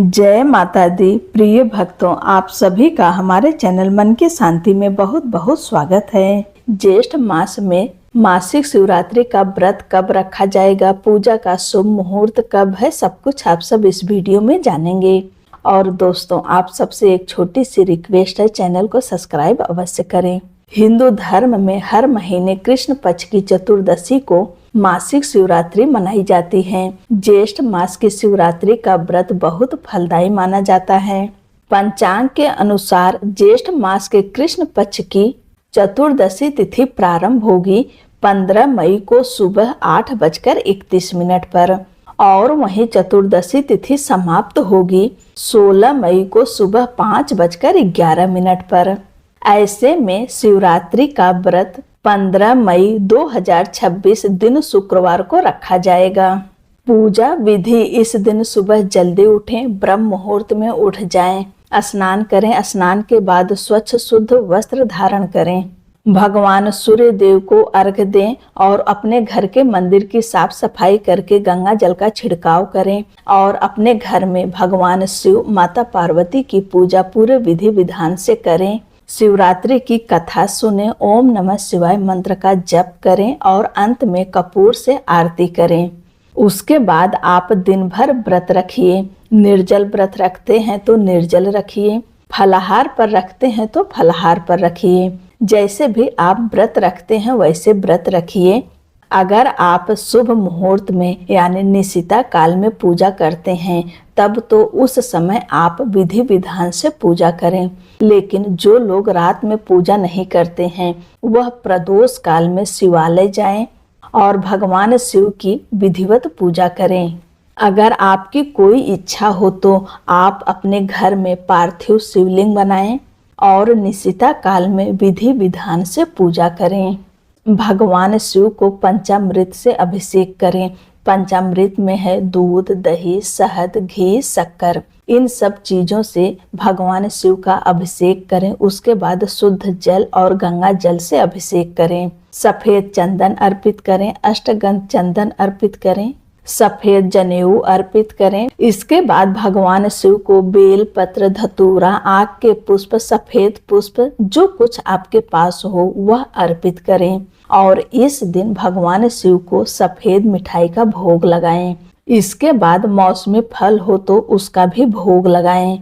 जय माता दी। प्रिय भक्तों, आप सभी का हमारे चैनल मन की शांति में बहुत बहुत स्वागत है। ज्येष्ठ मास में मासिक शिवरात्रि का व्रत कब रखा जाएगा, पूजा का शुभ मुहूर्त कब है, सब कुछ आप सब इस वीडियो में जानेंगे। और दोस्तों, आप सबसे एक छोटी सी रिक्वेस्ट है, चैनल को सब्सक्राइब अवश्य करें। हिंदू धर्म में हर महीने कृष्ण पक्ष की चतुर्दशी को मासिक शिवरात्रि मनाई जाती है। ज्येष्ठ मास की शिवरात्रि का व्रत बहुत फलदायी माना जाता है। पंचांग के अनुसार ज्येष्ठ मास के कृष्ण पक्ष की चतुर्दशी तिथि प्रारंभ होगी 15 मई को सुबह 8:31 पर और वहीं चतुर्दशी तिथि समाप्त होगी 16 मई को सुबह 5:11 पर। ऐसे में शिवरात्रि का व्रत 15 मई 2026 दिन शुक्रवार को रखा जाएगा। पूजा विधि: इस दिन सुबह जल्दी उठें, ब्रह्म मुहूर्त में उठ जाएं, स्नान करें, स्नान के बाद स्वच्छ शुद्ध वस्त्र धारण करें, भगवान सूर्य देव को अर्घ्य दें और अपने घर के मंदिर की साफ सफाई करके गंगा जल का छिड़काव करें और अपने घर में भगवान शिव, माता पार्वती की पूजा पूरे विधि विधान से करें। शिवरात्रि की कथा सुने, ओम नमः शिवाय मंत्र का जप करें और अंत में कपूर से आरती करें। उसके बाद आप दिन भर व्रत रखिए। निर्जल व्रत रखते हैं तो निर्जल रखिए, फलाहार पर रखते हैं तो फलाहार पर रखिए। जैसे भी आप व्रत रखते हैं वैसे व्रत रखिए। अगर आप शुभ मुहूर्त में यानी निशिता काल में पूजा करते हैं तब तो उस समय आप विधि विधान से पूजा करें, लेकिन जो लोग रात में पूजा नहीं करते हैं वह प्रदोष काल में शिवालय जाएं और भगवान शिव की विधिवत पूजा करें। अगर आपकी कोई इच्छा हो तो आप अपने घर में पार्थिव शिवलिंग बनाएं और निशिता काल में विधि विधान से पूजा करें। भगवान शिव को पंचामृत से अभिषेक करें। पंचामृत में है दूध, दही, शहद, घी, शक्कर। इन सब चीजों से भगवान शिव का अभिषेक करें। उसके बाद शुद्ध जल और गंगा जल से अभिषेक करें। सफेद चंदन अर्पित करें, अष्टगंध चंदन अर्पित करें, सफेद जनेऊ अर्पित करें। इसके बाद भगवान शिव को बेल पत्र, धतूरा, आक के पुष्प, सफेद पुष्प, जो कुछ आपके पास हो वह अर्पित करें और इस दिन भगवान शिव को सफेद मिठाई का भोग लगाएं। इसके बाद मौसमी फल हो तो उसका भी भोग लगाएं।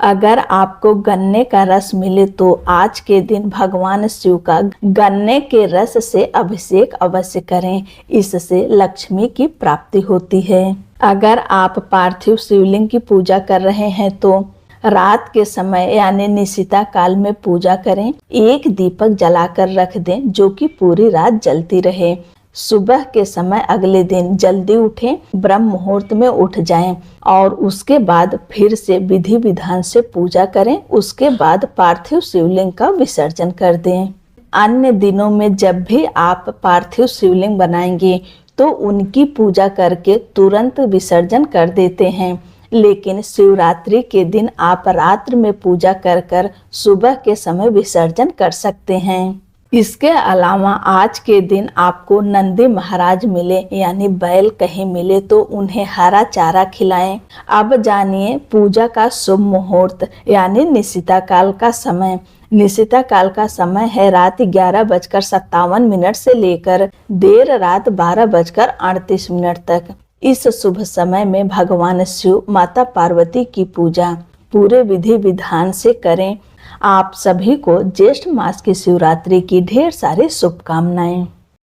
अगर आपको गन्ने का रस मिले तो आज के दिन भगवान शिव का गन्ने के रस से अभिषेक अवश्य करें, इससे लक्ष्मी की प्राप्ति होती है। अगर आप पार्थिव शिवलिंग की पूजा कर रहे हैं तो रात के समय यानी निशिता काल में पूजा करें। एक दीपक जलाकर रख दें जो कि पूरी रात जलती रहे। सुबह के समय अगले दिन जल्दी उठें, ब्रह्म मुहूर्त में उठ जाएं और उसके बाद फिर से विधि विधान से पूजा करें। उसके बाद पार्थिव शिवलिंग का विसर्जन कर दें। अन्य दिनों में जब भी आप पार्थिव शिवलिंग बनाएंगे तो उनकी पूजा करके तुरंत विसर्जन कर देते हैं, लेकिन शिवरात्रि के दिन आप रात्र में पूजा कर सुबह के समय विसर्जन कर सकते हैं। इसके अलावा आज के दिन आपको नंदी महाराज मिले यानी बैल कहीं मिले तो उन्हें हरा चारा खिलाएं। अब जानिए पूजा का शुभ मुहूर्त यानी निशिता काल का समय। निशिता काल का समय है रात 11:57 से लेकर देर रात 12:38 तक। इस शुभ समय में भगवान शिव, माता पार्वती की पूजा पूरे विधि विधान से करें। आप सभी को ज्येष्ठ मास की शिवरात्रि की ढेर सारी शुभकामनाएं।